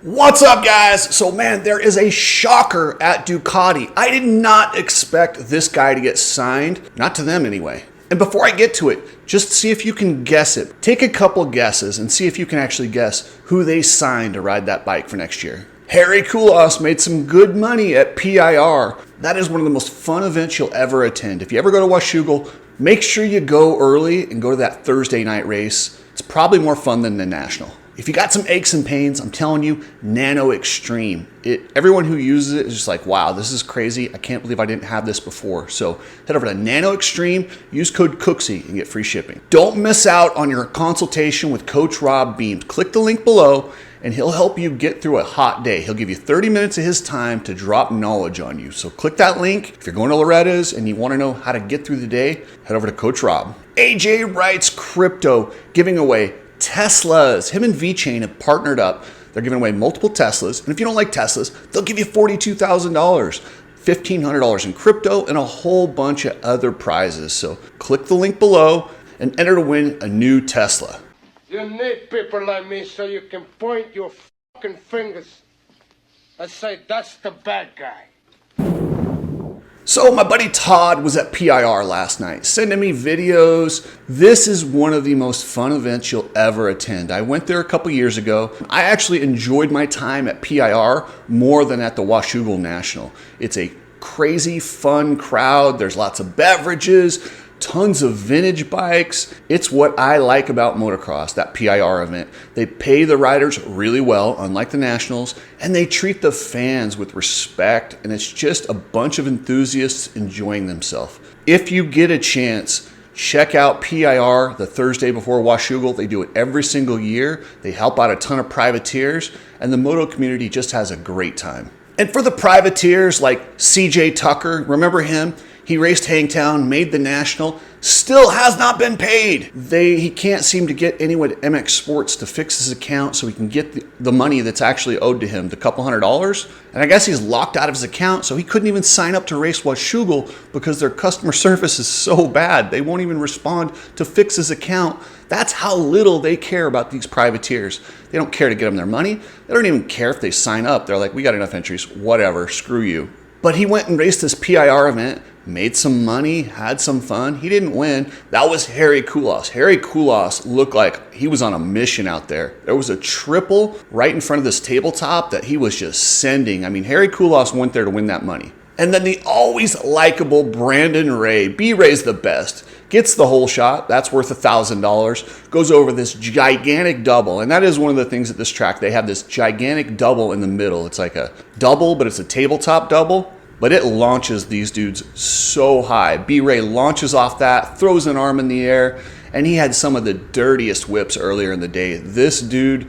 What's up, guys? So man, there is a shocker at Ducati. I did not expect this guy to get signed, not to them anyway. And before I get to it, just see if you can guess it. Take a couple guesses and see if you can actually guess who they signed to ride that bike for next year. Kullas made some good money at PIR. That is one of the most fun events you'll ever attend. If you ever go to Washougal, make sure you go early and go to that Thursday night race. It's probably more fun than the National. If you got some aches and pains, I'm telling you, Nano-Xtreme. Everyone who uses it is just like, wow, this is crazy. I can't believe I didn't have this before. So head over to Nano-Xtreme, use code Cooksy and get free shipping. Don't miss out on your consultation with Coach Rob Beams. Click the link below and he'll help you get through a hot day. He'll give you 30 minutes of his time to drop knowledge on you. So click that link. If you're going to Loretta's and you want to know how to get through the day, head over to Coach Rob. AJ Wright's Crypto giving away Teslas. Him and VeChain have partnered up. They're giving away multiple Teslas. And if you don't like Teslas, they'll give you $42,000, $1,500 in crypto, and a whole bunch of other prizes. So click the link below and enter to win a new Tesla. You need people like me so you can point your fucking fingers and say, that's the bad guy. So my buddy Todd was at PIR last night, sending me videos. This is one of the most fun events you'll ever attend. I went there a couple years ago. I actually enjoyed my time at PIR more than at the Washougal National. It's a crazy fun crowd. There's lots of beverages, tons of vintage bikes. It's what I like about motocross, that PIR event. They pay the riders really well, unlike the Nationals, and they treat the fans with respect, and it's just a bunch of enthusiasts enjoying themselves. If you get a chance, check out PIR the Thursday before Washougal. They do it every single year. They help out a ton of privateers, and the moto community just has a great time. And for the privateers like CJ Tucker, remember him? He raced Hangtown, made the National, still has not been paid. He can't seem to get anyone at MX Sports to fix his account so he can get the money that's actually owed to him, the couple $100. And I guess he's locked out of his account, so he couldn't even sign up to race Washougal because their customer service is so bad. They won't even respond to fix his account. That's how little they care about these privateers. They don't care to get them their money. They don't even care if they sign up. They're like, we got enough entries, whatever, screw you. But he went and raced this PIR event, made some money, had some fun. He didn't win. That was Kullas. Kullas looked like he was on a mission out there. There was a triple right in front of this tabletop that he was just sending. I mean, Kullas went there to win that money. And then the always likable Brandon Ray. B-Ray's the best. Gets the whole shot. That's worth $1,000. Goes over this gigantic double. And that is one of the things at this track. They have this gigantic double in the middle. It's like a double, but it's a tabletop double. But it launches these dudes so high. B-Ray launches off that, throws an arm in the air, and he had some of the dirtiest whips earlier in the day. This dude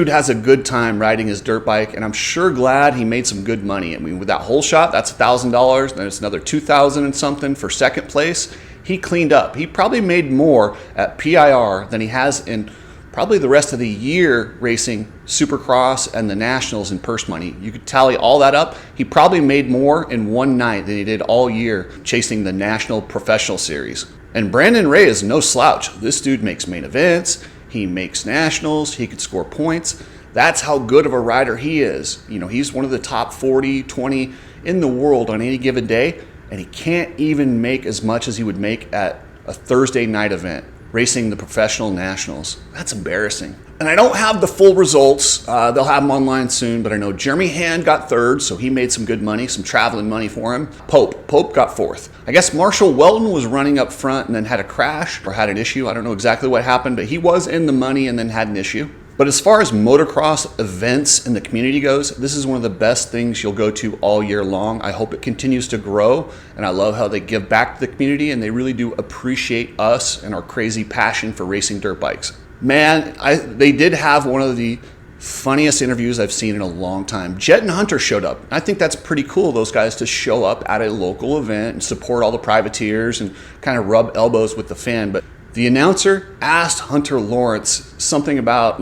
has a good time riding his dirt bike, and I'm sure glad he made some good money. I mean, with that whole shot, that's $1,000, then it's another $2,000 and something for second place. He cleaned up. He probably made more at PIR than he has in probably the rest of the year racing Supercross and the Nationals in purse money. You could tally all that up. He probably made more in one night than he did all year chasing the National Professional Series. And Brandon Ray is no slouch. This dude makes main events. He makes Nationals. He could score points. That's how good of a rider he is. You know, he's one of the top 40, 20 in the world on any given day, and he can't even make as much as he would make at a Thursday night event racing the professional Nationals. That's embarrassing. And I don't have the full results. They'll have them online soon, but I know Jeremy Hand got third, so he made some good money, some traveling money for him. Pope got fourth. I guess Marshall Welton was running up front and then had a crash or had an issue. I don't know exactly what happened, but he was in the money and then had an issue. But as far as motocross events in the community goes, this is one of the best things you'll go to all year long. I hope it continues to grow, and I love how they give back to the community, and they really do appreciate us and our crazy passion for racing dirt bikes. Man, they did have one of the funniest interviews I've seen in a long time. Jet and Hunter showed up. I think that's pretty cool, those guys to show up at a local event and support all the privateers and kind of rub elbows with the fan. But the announcer asked Hunter Lawrence something about,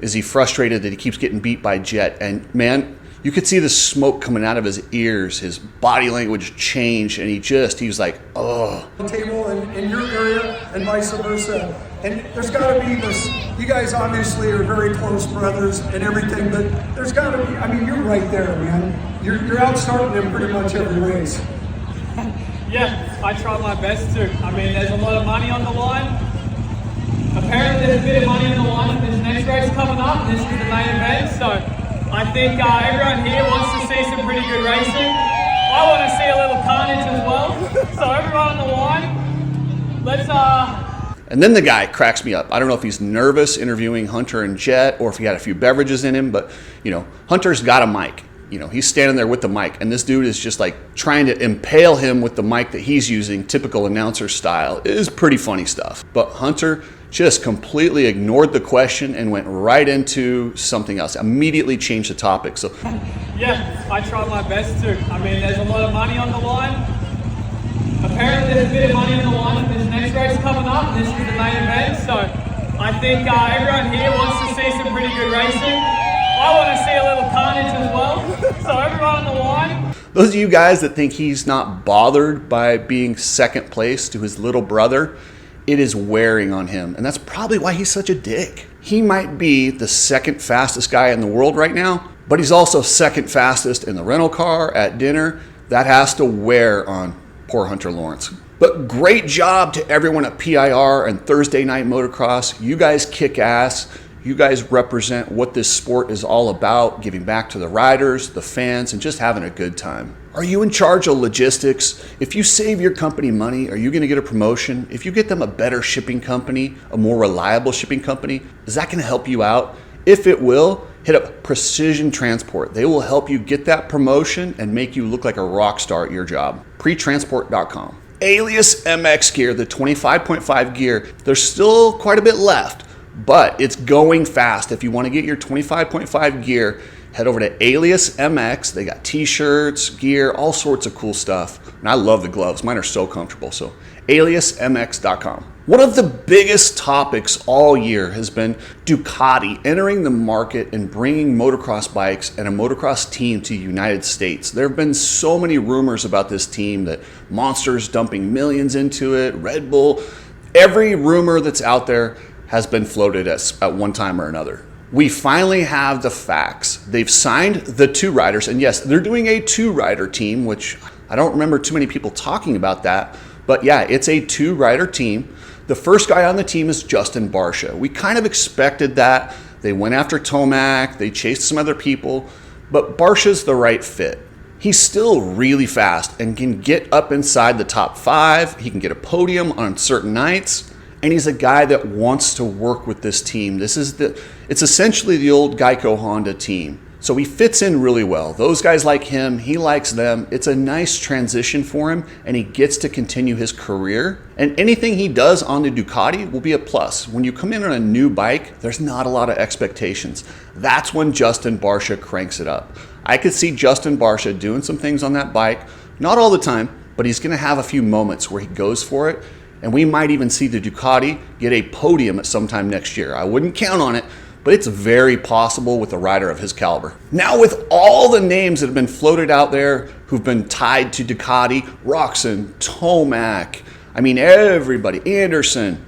is he frustrated that he keeps getting beat by Jet? And man, you could see the smoke coming out of his ears. His body language changed, and he was like, oh. Table in your area and vice versa. And there's got to be this, you guys obviously are very close brothers and everything, but there's got to be, I mean, you're right there, man. You're outstarting him pretty much every race. Yeah, I try my best to. I mean, there's a lot of money on the line. Apparently there's a bit of money on the line for this next race coming up. This is the main event, so I think everyone here wants to see some pretty good racing. I want to see a little carnage as well. So everyone on the line, let's And then the guy cracks me up. I don't know if he's nervous interviewing Hunter and Jet or if he had a few beverages in him, but you know, Hunter's got a mic. You know, he's standing there with the mic, and this dude is just like trying to impale him with the mic that he's using, typical announcer style. It is pretty funny stuff. But Hunter just completely ignored the question and went right into something else, immediately changed the topic. So yeah, I try my best to. I mean, there's a lot of money on the line. Apparently there's a bit of money on the line for this next race coming up. This is the main event, so I think everyone here wants to see some pretty good racing. I want to see a little carnage as well. So everyone on the line. those of you guys that think he's not bothered by being second place to his little brother, it is wearing on him. And that's probably why he's such a dick. He might be the second fastest guy in the world right now, but he's also second fastest in the rental car, at dinner. That has to wear on poor Hunter Lawrence. But great job to everyone at PIR and Thursday Night Motocross. You guys kick ass. You guys represent what this sport is all about, giving back to the riders, the fans, and just having a good time. Are you in charge of logistics? If you save your company money, are you going to get a promotion? If you get them a better shipping company, a more reliable shipping company, is that going to help you out? If it will, hit up Precision Transport. They will help you get that promotion and make you look like a rock star at your job. Pretransport.com. Alias MX gear, the 25.5 gear, there's still quite a bit left, but it's going fast. If you want to get your 25.5 gear, head over to Alias MX. They got t-shirts, gear, all sorts of cool stuff. And I love the gloves. Mine are so comfortable. So aliasmx.com. One of the biggest topics all year has been Ducati entering the market and bringing motocross bikes and a motocross team to the United States. There have been so many rumors about this team, that Monster's dumping millions into it, Red Bull. Every rumor that's out there has been floated at one time or another. We finally have the facts. They've signed the two riders, and yes, they're doing a two-rider team, which I don't remember too many people talking about that. But yeah, it's a two-rider team. The first guy on the team is Justin Barcia. We kind of expected that. They went after Tomac, they chased some other people, but Barcia's the right fit. He's still really fast and can get up inside the top 5. He can get a podium on certain nights, and he's a guy that wants to work with this team. It's essentially the old Geico Honda team. So he fits in really well. Those guys like him, he likes them. It's a nice transition for him, and he gets to continue his career. And anything he does on the Ducati will be a plus. When you come in on a new bike, there's not a lot of expectations. That's when Justin Barcia cranks it up. I could see Justin Barcia doing some things on that bike, not all the time, but he's gonna have a few moments where he goes for it, and we might even see the Ducati get a podium at some time next year. I wouldn't count on it, but it's very possible with a rider of his caliber. Now, with all the names that have been floated out there who've been tied to Ducati, Roczen, Tomac, I mean everybody, Anderson,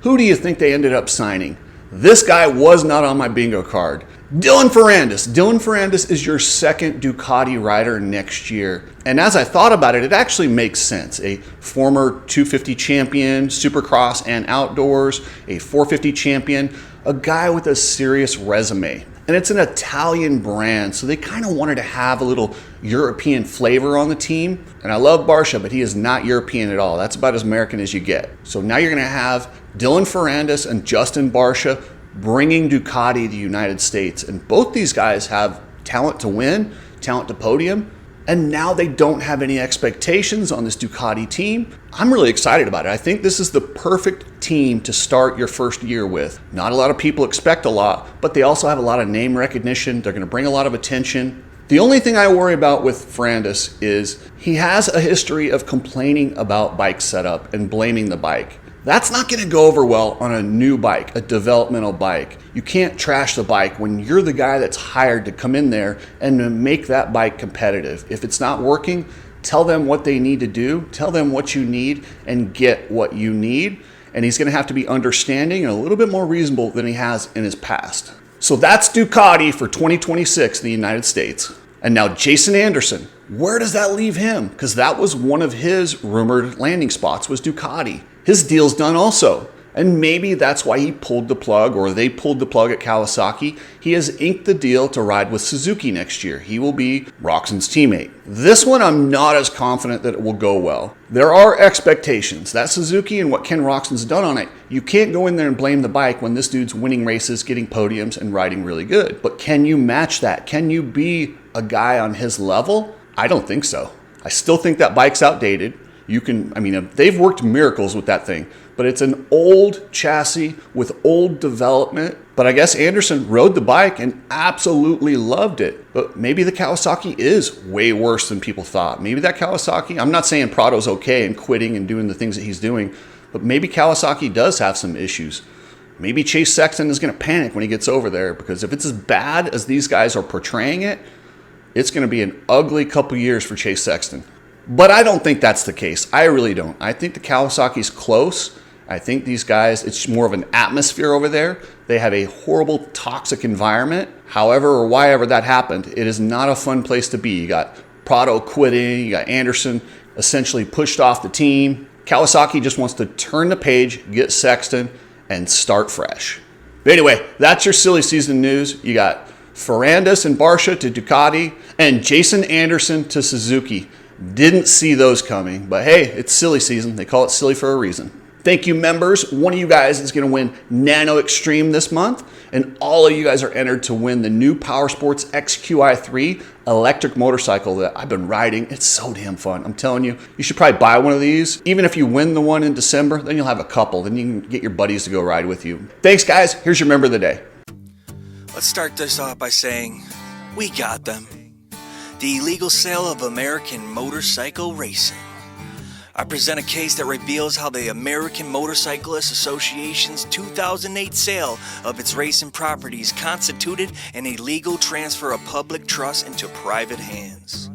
who do you think they ended up signing? This guy was not on my bingo card. Dylan Ferandis. Dylan Ferandis is your second Ducati rider next year. And as I thought about it, it actually makes sense. A former 250 champion, Supercross and outdoors, a 450 champion, a guy with a serious resume. And it's an Italian brand, so they kind of wanted to have a little European flavor on the team. And I love Barcia, but he is not European at all. That's about as American as you get. So now you're going to have Dylan Ferandis and Justin Barcia bringing Ducati to the United States. And both these guys have talent to win, talent to podium, and now they don't have any expectations on this Ducati team. I'm really excited about it. I think this is the perfect team to start your first year with. Not a lot of people expect a lot, but they also have a lot of name recognition. They're going to bring a lot of attention. The only thing I worry about with Ferandis is he has a history of complaining about bike setup and blaming the bike. That's not going to go over well on a new bike, a developmental bike. You can't trash the bike when you're the guy that's hired to come in there and to make that bike competitive. If it's not working, tell them what they need to do, tell them what you need, and get what you need. and he's going to have to be understanding and a little bit more reasonable than he has in his past. So that's Ducati for 2026 in the United States. And now Jason Anderson, where does that leave him? Because that was one of his rumored landing spots, was Ducati. His deal's done also. And maybe that's why he pulled the plug, or they pulled the plug at Kawasaki. He has inked the deal to ride with Suzuki next year. He will be Roczen's teammate. This one, I'm not as confident that it will go well. There are expectations. That Suzuki and what Ken Roczen's done on it, you can't go in there and blame the bike when this dude's winning races, getting podiums, and riding really good. But can you match that? Can you be a guy on his level? I don't think so. I still think that bike's outdated. They've worked miracles with that thing, but it's an old chassis with old development. But I guess Anderson rode the bike and absolutely loved it. But maybe the Kawasaki is way worse than people thought. Maybe that Kawasaki, I'm not saying Prado's okay and quitting and doing the things that he's doing, but maybe Kawasaki does have some issues. Maybe Chase Sexton is going to panic when he gets over there, because if it's as bad as these guys are portraying it, it's going to be an ugly couple years for Chase Sexton. But I don't think that's the case. I really don't. I think the Kawasaki's close. I think these guys, it's more of an atmosphere over there. They have a horrible, toxic environment. However or why ever that happened, it is not a fun place to be. You got Prado quitting. You got Anderson essentially pushed off the team. Kawasaki just wants to turn the page, get Sexton, and start fresh. But anyway, that's your silly season news. You got Ferandis and Barcia to Ducati, and Jason Anderson to Suzuki. Didn't see those coming, but hey, it's silly season. They call it silly for a reason. Thank you, members. One of you guys is going to win Nano Xtreme this month, and all of you guys are entered to win the new Power Sports XQi3 electric motorcycle that I've been riding. It's so damn fun. I'm telling you, you should probably buy one of these. Even if you win the one in December, then you'll have a couple. Then you can get your buddies to go ride with you. Thanks, guys. Here's your member of the day. Let's start this off by saying, we got them. The illegal sale of American motorcycle racing. I present a case that reveals how the American Motorcyclist Association's 2008 sale of its racing properties constituted an illegal transfer of public trust into private hands.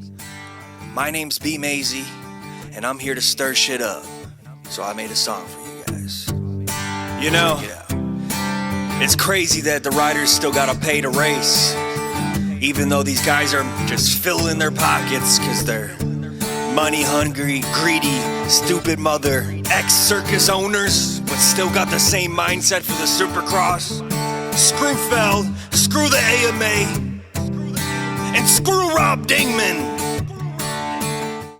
My name's B Mazy, and I'm here to stir shit up. So I made a song for you guys. You know, it's crazy that the riders still gotta pay to race. Even though these guys are just filling their pockets because they're money-hungry, greedy, stupid mother, ex-circus owners, but still got the same mindset for the Supercross. Screw Feld, screw the AMA, and screw Rob Dingman.